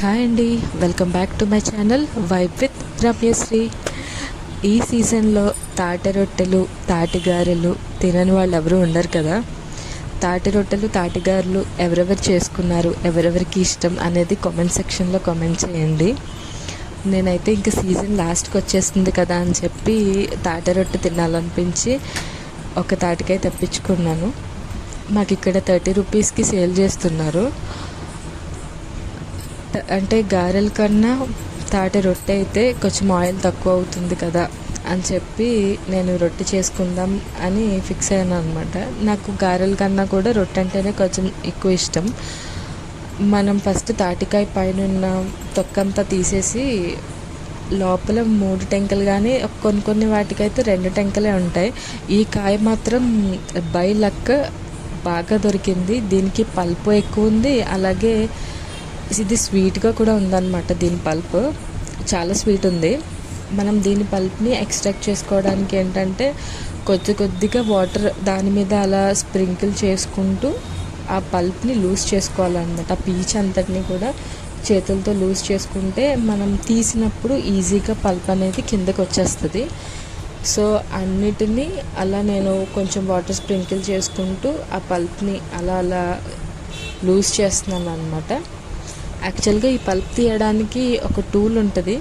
Hi అండి, welcome back to my channel vibe with Ramyasri. ఈ సీజన్లో తాటి రొట్టెలు తాటి గారెలు తినని వాళ్ళు ఎవరు ఉండరు కదా. తాటి రొట్టెలు తాటి గారెలు ఎవరెవరు చేసుకున్నారు, ఎవరెవరికి ఇష్టం అనేది కామెంట్ సెక్షన్లో కామెంట్ చేయండి. నేనైతే ఇంకా సీజన్ లాస్ట్కి వచ్చేస్తుంది కదా అని చెప్పి తాటి రొట్టె తినాలనిపించి ఒక తాటికాయ తెప్పించుకున్నాను. మాకు ఇక్కడ 30 రూపీస్కి సేల్ చేస్తున్నారు. అంటే గారెల కన్నా తాటి రొట్టె అయితే కొంచెం ఆయిల్ తక్కువ అవుతుంది కదా అని చెప్పి నేను రొట్టె చేసుకుందాం అని ఫిక్స్ అయ్యాను అనమాట. నాకు గారెల కన్నా కూడా రొట్టె అంటేనే కొంచెం ఎక్కువ ఇష్టం. మనం ఫస్ట్ తాటికాయ పైన ఉన్న తొక్కంతా తీసేసి లోపల 3 టెంకలు, కానీ కొన్ని వాటికైతే 2 టెంకలే ఉంటాయి. ఈ కాయ మాత్రం బై లక్ బాగా దొరికింది. దీనికి పల్పు ఎక్కువ ఉంది, అలాగే ఇది స్వీట్గా కూడా ఉందన్నమాట. దీని పల్ప్ చాలా స్వీట్ ఉంది. మనం దీని పల్ప్ని ఎక్స్ట్రాక్ట్ చేసుకోవడానికి ఏంటంటే కొద్దిగా వాటర్ దాని మీద అలా స్ప్రింకిల్ చేసుకుంటూ ఆ పల్ప్ని లూజ్ చేసుకోవాలన్నమాట. ఆ పీచ్ అంతటిని కూడా చేతులతో లూజ్ చేసుకుంటే మనం తీసినప్పుడు ఈజీగా పల్ప్ అనేది కిందకి వచ్చేస్తుంది. సో అన్నిటినీ అలా నేను కొంచెం వాటర్ స్ప్రింకిల్ చేసుకుంటూ ఆ పల్ప్ని అలా లూజ్ చేస్తున్నాను అనమాట. యాక్చువల్గా ఈ పల్ప్ తీయడానికి ఒక టూల్ ఉంటుంది,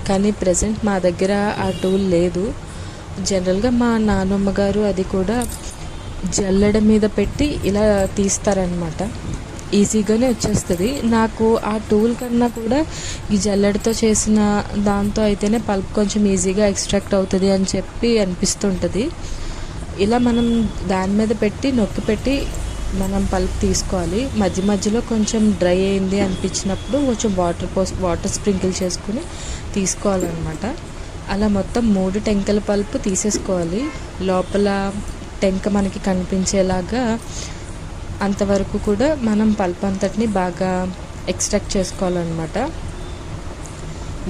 కానీ ప్రజెంట్ మా దగ్గర ఆ టూల్ లేదు. జనరల్గా మా నాన్నమ్మ గారు అది కూడా జల్లెడ మీద పెట్టి ఇలా తీస్తారనమాట. ఈజీగానే వచ్చేస్తుంది. నాకు ఆ టూల్ కన్నా కూడా ఈ జల్లెడతో చేసిన దాంతో అయితేనే పల్ప్ కొంచెం ఈజీగా ఎక్స్ట్రాక్ట్ అవుతుంది అని చెప్పి అనిపిస్తుంటుంది. ఇలా మనం దాని మీద పెట్టి నొక్కి పెట్టి మనం పల్ప్ తీసుకోవాలి. మధ్యలో కొంచెం డ్రై అయింది అనిపించినప్పుడు కొంచెం వాటర్ స్ప్రింకిల్ చేసుకుని తీసుకోవాలన్నమాట. అలా మొత్తం 3 టెంకల పల్ప్ తీసేసుకోవాలి. లోపల టెంక మనకి కనిపించేలాగా అంతవరకు కూడా మనం పల్ప్ అంతటిని బాగా ఎక్స్ట్రాక్ట్ చేసుకోవాలన్నమాట.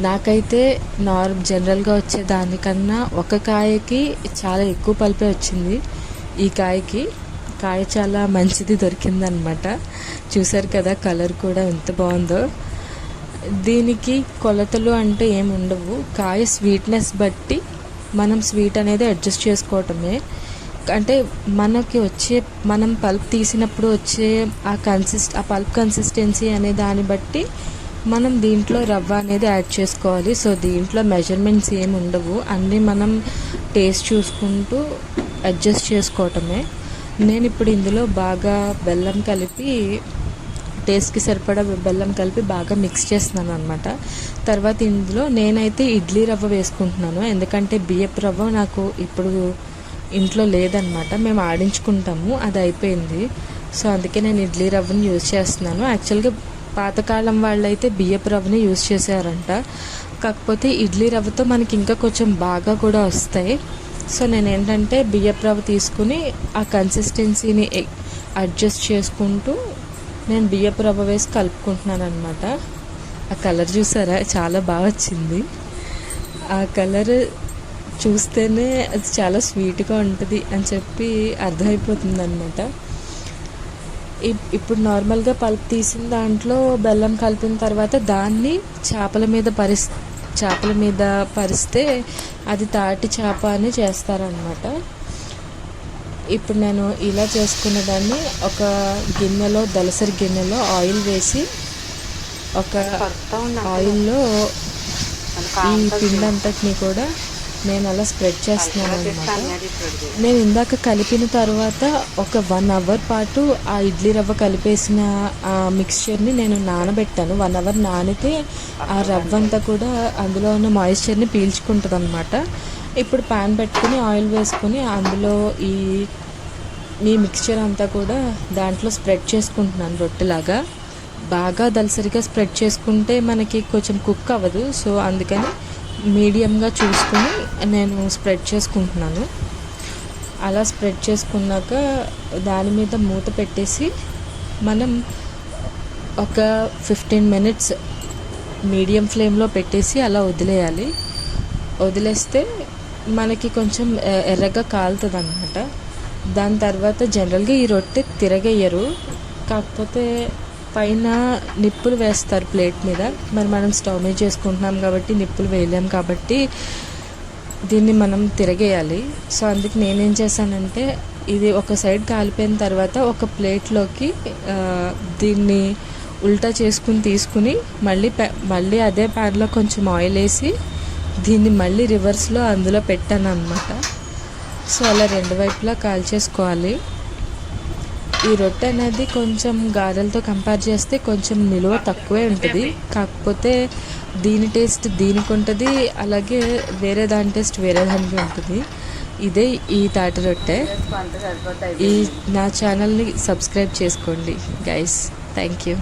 నాకైతే జనరల్గా వచ్చే దానికన్నా ఒక కాయకి చాలా ఎక్కువ పల్పే వచ్చింది. ఈ కాయ చాలా మంచిది దొరికిందనమాట. చూసారు కదా, కలర్ కూడా ఎంత బాగుందో. దీనికి కొలతలు అంటే ఏమి ఉండవు. కాయ స్వీట్నెస్ బట్టి మనం స్వీట్ అనేది అడ్జస్ట్ చేసుకోవటమే. అంటే మనం పల్ప్ తీసినప్పుడు వచ్చే ఆ పల్ప్ కన్సిస్టెన్సీ అనే దాన్ని బట్టి మనం దీంట్లో రవ్వ అనేది యాడ్ చేసుకోవాలి. సో దీంట్లో మెజర్మెంట్స్ ఏమి ఉండవు, అన్నీ మనం టేస్ట్ చూసుకుంటూ అడ్జస్ట్ చేసుకోవటమే. నేను ఇప్పుడు ఇందులో బాగా బెల్లం కలిపి టేస్ట్కి సరిపడా బెల్లం కలిపి బాగా మిక్స్ చేస్తున్నాను అనమాట. తర్వాత ఇందులో నేనైతే ఇడ్లీ రవ్వ వేసుకుంటున్నాను, ఎందుకంటే బియ్యపు రవ్వ నాకు ఇప్పుడు ఇంట్లో లేదనమాట. మేము ఆడించుకుంటాము, అది అయిపోయింది. సో అందుకే నేను ఇడ్లీ రవ్వని యూజ్ చేస్తున్నాను. యాక్చువల్గా పాతకాలం వాళ్ళైతే బియ్యపు రవ్వని యూజ్ చేసేవారంట, కాకపోతే ఇడ్లీ రవ్వతో మనకి ఇంకా కొంచెం బాగా కూడా వస్తాయి. సో నేను ఏంటంటే బియ్యపు రవ్వ తీసుకుని ఆ కన్సిస్టెన్సీని అడ్జస్ట్ చేసుకుంటూ నేను బియ్యపు రవ్వ వేసి కలుపుకుంటున్నాను అనమాట. ఆ కలర్ చూసారా, చాలా బాగా వచ్చింది. ఆ కలర్ చూస్తేనే అది చాలా స్వీట్గా ఉంటుంది అని చెప్పి అర్థమైపోతుంది అనమాట. ఇప్పుడు నార్మల్గా పల్ప్ తీసిన దాంట్లో బెల్లం కలిపిన తర్వాత దాన్ని చేపల మీద పరిస్తే అది తాటి చేప అని చేస్తారనమాట. ఇప్పుడు నేను ఇలా చేసుకున్న దాన్ని ఒక గిన్నెలో, దలసరి గిన్నెలో ఆయిల్ వేసి ఒక ఆయిల్లో ఈ పిండి అంతటిని కూడా నేను అలా స్ప్రెడ్ చేస్తున్నాను అనమాట. నేను ఇందాక కలిపిన తర్వాత ఒక 1 అవర్ పాటు ఆ ఇడ్లీ రవ్వ కలిపేసిన ఆ మిక్స్చర్ని నేను నానబెట్టాను. 1 అవర్ నానితే ఆ రవ్వ అంతా కూడా అందులో ఉన్న మాయిశ్చర్ని పీల్చుకుంటుంది అనమాట. ఇప్పుడు ప్యాన్ పెట్టుకుని ఆయిల్ వేసుకుని అందులో ఈ మిక్స్చర్ అంతా కూడా దాంట్లో స్ప్రెడ్ చేసుకుంటున్నాను రొట్టెలాగా. బాగా దలసరిగా స్ప్రెడ్ చేసుకుంటే మనకి కొంచెం కుక్ అవ్వదు. సో అందుకని మీడియంగా చూసుకుని నేను స్ప్రెడ్ చేసుకుంటున్నాను. అలా స్ప్రెడ్ చేసుకున్నాక దాని మీద మూత పెట్టేసి మనం ఒక 15 మినిట్స్ మీడియం ఫ్లేమ్లో పెట్టేసి అలా వదిలేస్తే మనకి కొంచెం ఎర్రగా కాలుతుంది అన్నమాట. దాని తర్వాత జనరల్గా ఈ రొట్టె తిరగేయరు, కాకపోతే పైన నిప్పులు వేస్తారు ప్లేట్ మీద. మరి మనం స్టవ్ మీద చేసుకుంటున్నాం కాబట్టి నిప్పులు వేయలేం కాబట్టి దీన్ని మనం తిరగేయాలి. సో అందుకు నేనేం చేశానంటే ఇది ఒక సైడ్ కాలిపోయిన తర్వాత ఒక ప్లేట్లోకి దీన్ని ఉల్టా చేసుకుని తీసుకుని మళ్ళీ అదే ప్యాన్లో కొంచెం ఆయిల్ వేసి దీన్ని మళ్ళీ రివర్స్లో అందులో పెట్టాను అనమాట. సో అలా రెండు వైపులా కాల్చేసుకోవాలి. ఈ రొట్టె అనేది కొంచెం గారెలతో కంపేర్ చేస్తే కొంచెం నిలువ తక్కువే ఉంటుంది. కాకపోతే దీని టేస్ట్ దీనికి ఉంటుంది, అలాగే వేరే దాని టేస్ట్ వేరే దానికి ఉంటుంది. ఇదే ఈ తాటి రొట్టె. ఈ నా ఛానల్ని సబ్స్క్రైబ్ చేసుకోండి గైస్. Thank you.